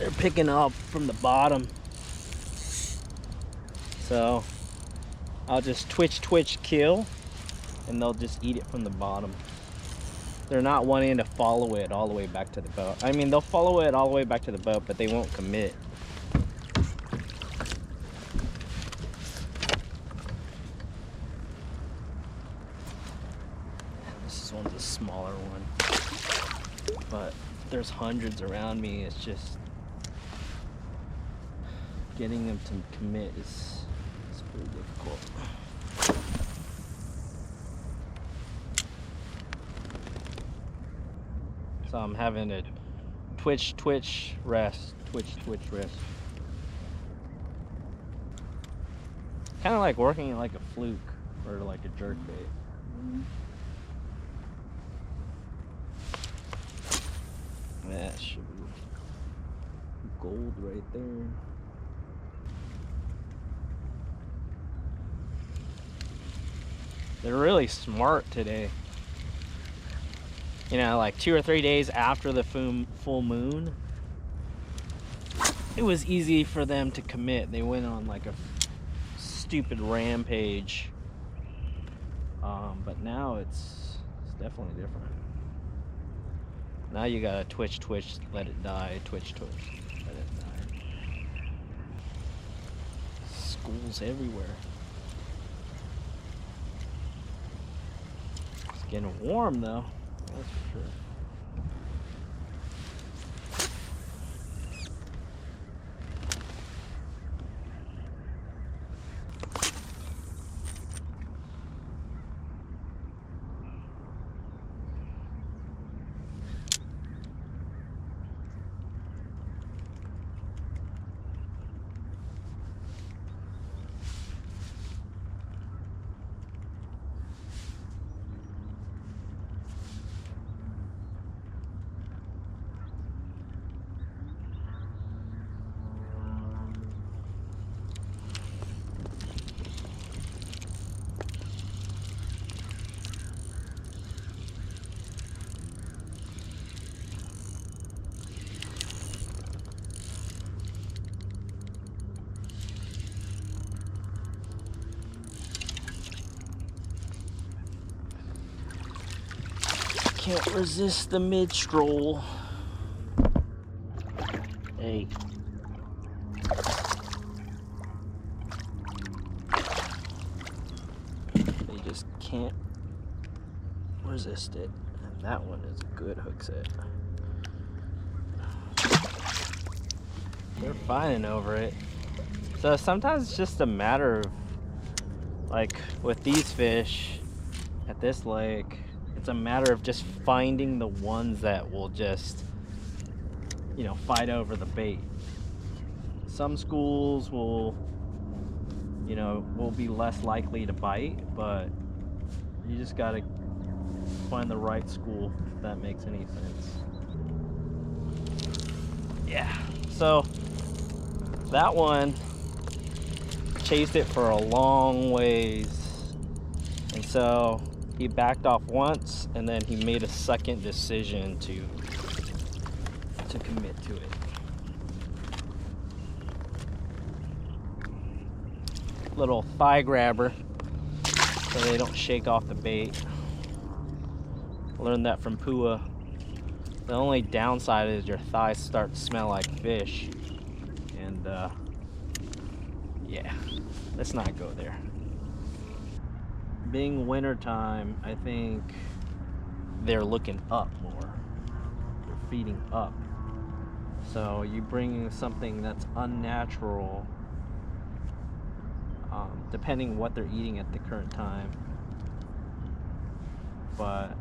they're picking up from the bottom. So I'll just twitch, kill, and they'll just eat it from the bottom. They're not wanting to follow it all the way back to the boat. I mean, they'll follow it all the way back to the boat, but they won't commit. This one's a smaller one, but there's hundreds around me. It's just getting them to commit is pretty difficult. So I'm having to twitch, rest, twitch, rest. Kind of like working it like a fluke or like a jerk bait. That should be gold right there. They're really smart today. You know, like 2 or 3 days after the full moon, it was easy for them to commit. They went on like a stupid rampage. But now it's definitely different. Now you gotta twitch, let it die, twitch, let it die. Schools everywhere. It's getting warm though, that's for sure. Can't resist the mid-stroll. Hey. They just can't resist it. And that one is a good hook set. They're fighting over it. So sometimes it's just a matter of, like with these fish at this lake, it's a matter of just finding the ones that will just, you know, fight over the bait. Some schools will, you know, will be less likely to bite, but you just gotta find the right school, if that makes any sense. Yeah, so that one chased it for a long ways, and so he backed off once, and then he made a second decision to commit to it. Little thigh grabber, so they don't shake off the bait. I learned that from Pua. The only downside is your thighs start to smell like fish, and yeah, let's not go there. Being winter time, I think they're looking up more. They're feeding up. So you bring something that's unnatural, depending what they're eating at the current time. But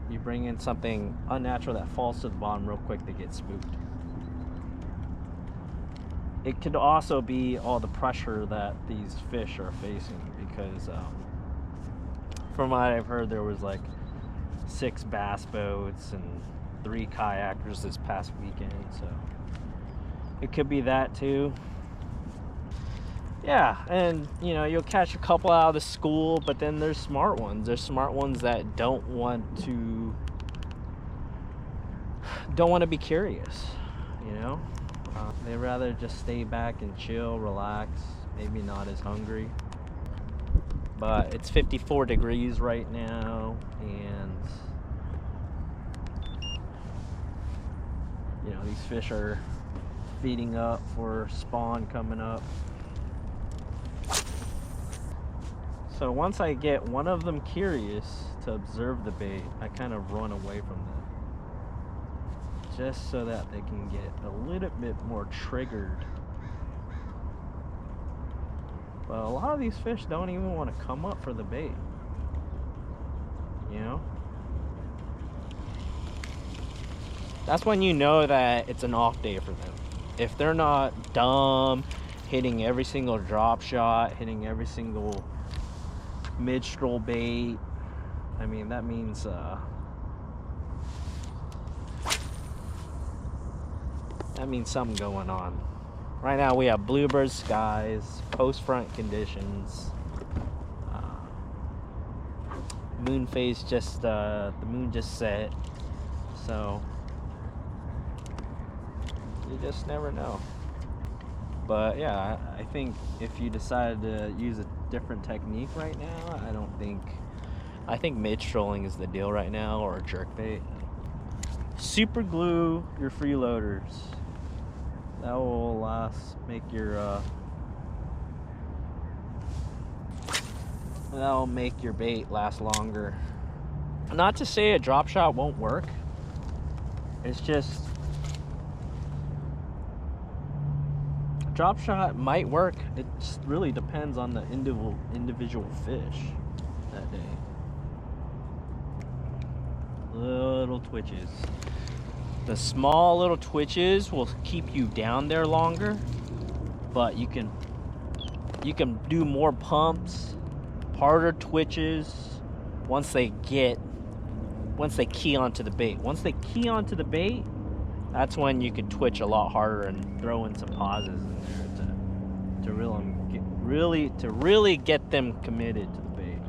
you bring in something unnatural that falls to the bottom real quick, they get spooked. It could also be all the pressure that these fish are facing, because from what I've heard, there was like 6 bass boats and 3 kayakers this past weekend, so it could be that too. Yeah, and you know, you'll catch a couple out of the school, but then there's smart ones. There's smart ones that don't want to be curious, you know. They rather just stay back and chill, relax, maybe not as hungry. But it's 54 degrees right now, and you know, these fish are feeding up for spawn coming up. So once I get one of them curious to observe the bait, I kind of run away from them, just so that they can get a little bit more triggered. But a lot of these fish don't even want to come up for the bait, you know? That's when you know that it's an off day for them. If they're not dumb, hitting every single drop shot, hitting every single mid-stroll bait, I mean, that means something going on. Right now we have bluebird skies, post-front conditions, moon phase just, the moon just set, so you just never know. But yeah, I think if you decided to use a different technique right now, I think mid-strolling is the deal right now, or a jerkbait. Super glue your freeloaders. That will that'll make your bait last longer. Not to say a drop shot won't work. It's just drop shot might work. It just really depends on the individual fish that day. Little twitches. The small little twitches will keep you down there longer, but you can do more pumps, harder twitches once they key onto the bait. Once they key onto the bait, that's when you could twitch a lot harder and throw in some pauses in there to really get them committed to the bait.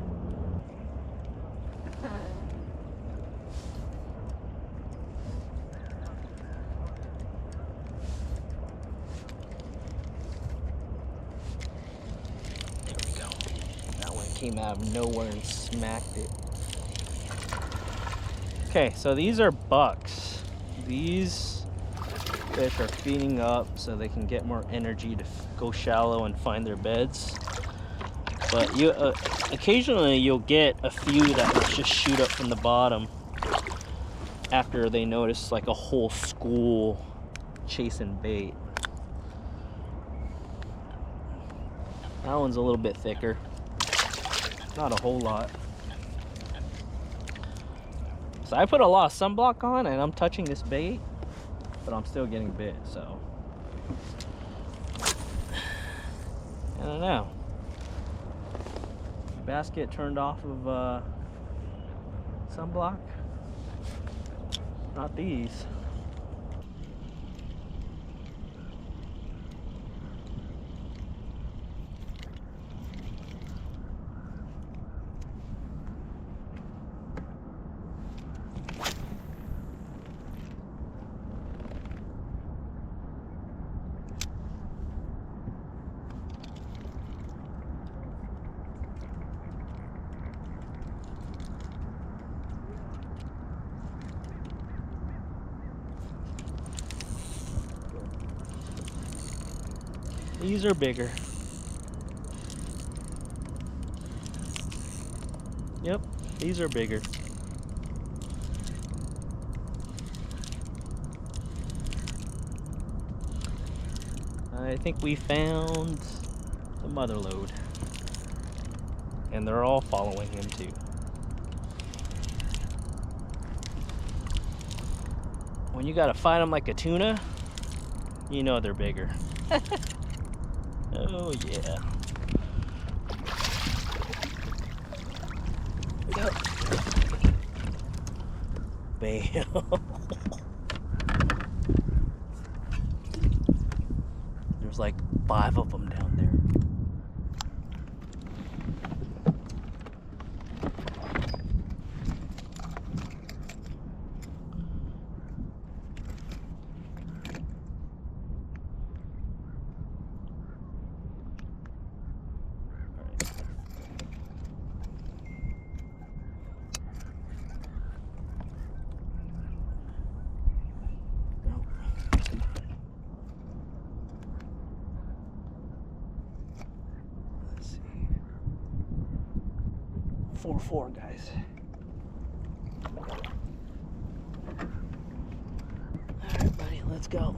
There we go. That one came out of nowhere and smacked it. Okay, so these are bucks. These fish are feeding up so they can get more energy to go shallow and find their beds. But you occasionally you'll get a few that just shoot up from the bottom after they notice like a whole school chasing bait. That one's a little bit thicker. Not a whole lot. So I put a lot of sunblock on and I'm touching this bait, but I'm still getting bit, so I don't know. Basket turned off of sunblock. Not these. These are bigger. Yep, these are bigger. I think we found the mother lode. And they're all following him too. When you gotta fight them like a tuna, you know they're bigger. Oh yeah. Yep. Bam. There's like 5 of them down there. 4.4, guys. All right, buddy, let's go.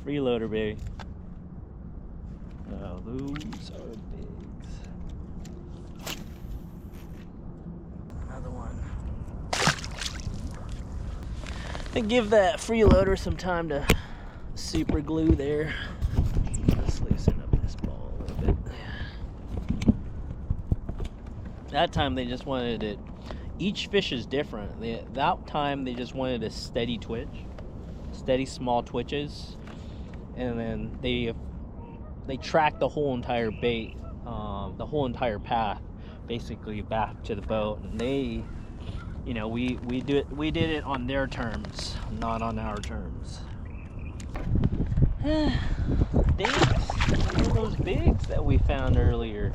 Freeloader, baby. Those are bigs. Another one. And give that freeloader some time to super glue there. Let's loosen up this ball a little bit. That time they just wanted it. Each fish is different. That time they just wanted a steady twitch, steady small twitches, and then they track the whole entire bait, the whole entire path, basically back to the boat. And they, you know, we did it on their terms, not on our terms. Bigs, those bigs that we found earlier.